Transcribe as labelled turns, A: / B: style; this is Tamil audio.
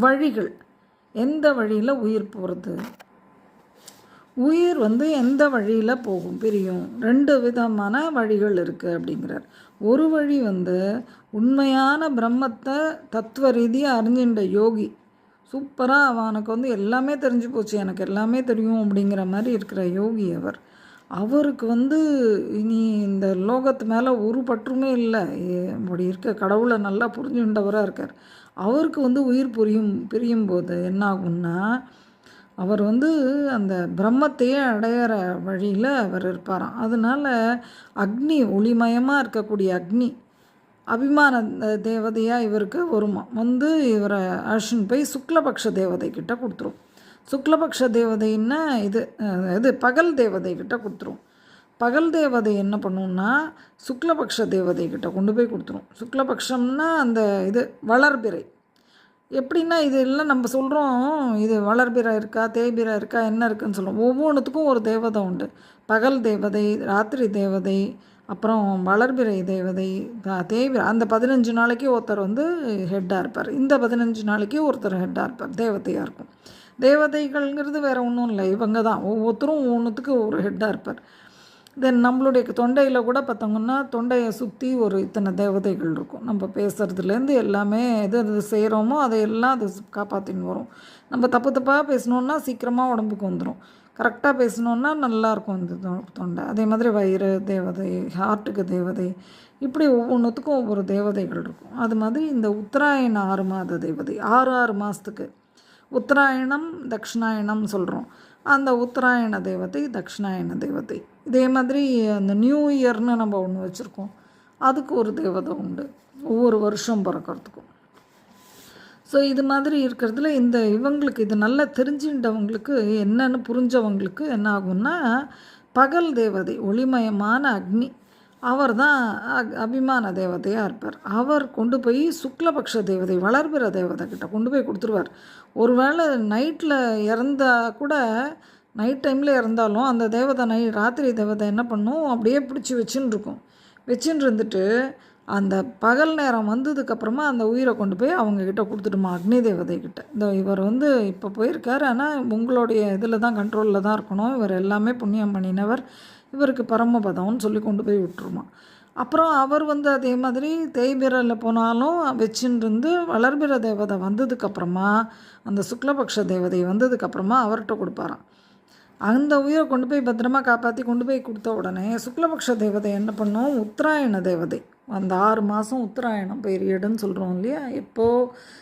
A: வழிகள், எந்த வழியில் உயிர் போகிறது, உயிர் எந்த வழியில் போகும் பிரியும், 2 விதமான வழிகள் இருக்குது அப்படிங்கிறார். ஒரு வழி உண்மையான பிரம்மத்தை தத்துவ ரீதியாக அறிஞ்சின்ற யோகி, சூப்பராக அவனுக்கு எல்லாமே தெரிஞ்சு போச்சு, எனக்கு எல்லாமே தெரியும் அப்படிங்கிற மாதிரி இருக்கிற யோகி அவருக்கு இனி இந்த லோகத்து மேலே ஒரு பற்றுமே இல்லை, அப்படி இருக்க கடவுளை நல்லா புரிஞ்சுண்டவராக இருக்கார். அவருக்கு உயிர் பிரியும் போது என்ன ஆகும்னா, அவர் அந்த பிரம்மத்தையே அடையிற வழியில் அவர் இருப்பாராம். அதனால் அக்னி, ஒளிமயமாக இருக்கக்கூடிய அக்னி அபிமான தேவதையாக இவருக்கு வருமா, இவரை அழிச்சுன்னு போய் சுக்லபக்ஷ தேவதை கிட்ட கொடுத்துரும். சுக்லபக்ஷ தேவதைன்னா இது பகல் தேவதை கிட்ட கொடுத்துரும். பகல் தேவதை என்ன பண்ணுன்னா சுக்லபக்ஷ தேவதை கிட்ட கொண்டு போய் கொடுத்துரும். சுக்லபக்ஷம்னா அந்த வளர்பிறை. எப்படின்னா இதெல்லாம் நம்ம சொல்கிறோம், இது வளர்பிறை இருக்கா, தேய்பிறை இருக்கா, என்ன இருக்குதுன்னு சொல்கிறோம். ஒவ்வொன்றுத்துக்கும் ஒரு தேவதை உண்டு. பகல் தேவதை, ராத்திரி தேவதை, அப்புறம் வளர்பிறை தேவதை, தேய்பிறை. அந்த 15 நாளைக்கு ஒருத்தர் ஹெட்டாக இருப்பார், இந்த 15 நாளைக்கு ஒருத்தர் ஹெட்டாக இருப்பார், தேவதையாக இருக்கும். தேவதைகள்ங்கிறது வேறு ஒன்றும் இல்லை, இவங்க தான். ஒவ்வொருத்தரும் ஒன்றுத்துக்கு ஒரு ஹெட்டாக இருப்பார். தென் நம்மளுடைய தொண்டையில் கூட பார்த்தோங்கன்னா தொண்டையை சுற்றி ஒரு இத்தனை தேவதைகள் இருக்கும். நம்ம பேசுகிறதுலேருந்து எல்லாமே எது செய்கிறோமோ அதையெல்லாம் அது காப்பாற்றின்னு வரும். நம்ம தப்பாக பேசணுன்னா சீக்கிரமாக உடம்புக்கு வந்துடும், கரெக்டாக பேசணுன்னா நல்லாயிருக்கும் இந்த தொண்டை. அதே மாதிரி வயிறு தேவதை, ஹார்ட்டுக்கு தேவதை, இப்படி ஒவ்வொன்றுத்துக்கும் ஒவ்வொரு தேவதைகள் இருக்கும். அது மாதிரி இந்த உத்தராயண 6 மாத தேவதை, 6 மாதத்துக்கு உத்தராயணம் தக்ஷிணாயணம் சொல்கிறோம். அந்த உத்தராயண தேவதை, தக்ஷிணாயண தேவதை. இதே மாதிரி அந்த நியூ இயர்னு நம்ம ஒன்று வச்சுருக்கோம், அதுக்கு ஒரு தேவதை உண்டு, ஒவ்வொரு வருஷம் பிறக்கிறதுக்கும். ஸோ இது மாதிரி இருக்கிறதுல இவங்களுக்கு இது நல்லா தெரிஞ்சுட்டவங்களுக்கு, என்னென்னு புரிஞ்சவங்களுக்கு என்ன ஆகும்னா, பகல் தேவதை ஒளிமயமான அக்னி அவர் தான் அபிமான தேவதையாக இருப்பார். அவர் கொண்டு போய் சுக்லபக்ஷ தேவதை, வளர்பிற தேவதை கிட்ட கொண்டு போய் கொடுத்துருவார். ஒருவேளை நைட்டில் இறந்தால் கூட, நைட் டைமில் இறந்தாலும் அந்த தேவதை ராத்திரி தேவதை என்ன பண்ணும், அப்படியே பிடிச்சி வச்சுன்னு இருக்கும். வச்சுன்னு இருந்துட்டு அந்த பகல் நேரம் வந்ததுக்கப்புறமா அந்த உயிரை கொண்டு போய் அவங்கக்கிட்ட கொடுத்துட்டுமா, அக்னி தேவதை கிட்ட. இவர் இப்போ போயிருக்கார், ஆனால் உங்களுடைய இதில் தான், கண்ட்ரோலில் தான் இருக்கணும், இவர் எல்லாமே புண்ணியம் பண்ணினவர், இவருக்கு பரமபதம்னு சொல்லி கொண்டு போய் விட்டுருமா. அப்புறம் அவர் அதே மாதிரி தேய்பிறையில் போனாலும் வச்சுருந்து வளர்பிற தேவதை வந்ததுக்கப்புறமா, அந்த சுக்லபக்ஷ தேவதை வந்ததுக்கப்புறமா அவர்கிட்ட கொடுப்பாராம். அந்த உயிரை கொண்டு போய் பத்திரமா காப்பாற்றி கொண்டு போய் கொடுத்த உடனே சுக்லபக்ஷ தேவதை என்ன பண்ணோம், உத்தராயண தேவதை, அந்த 6 மாதம் உத்தராயணம் பீரியடுன்னு சொல்கிறோம் இல்லையா, எப்போது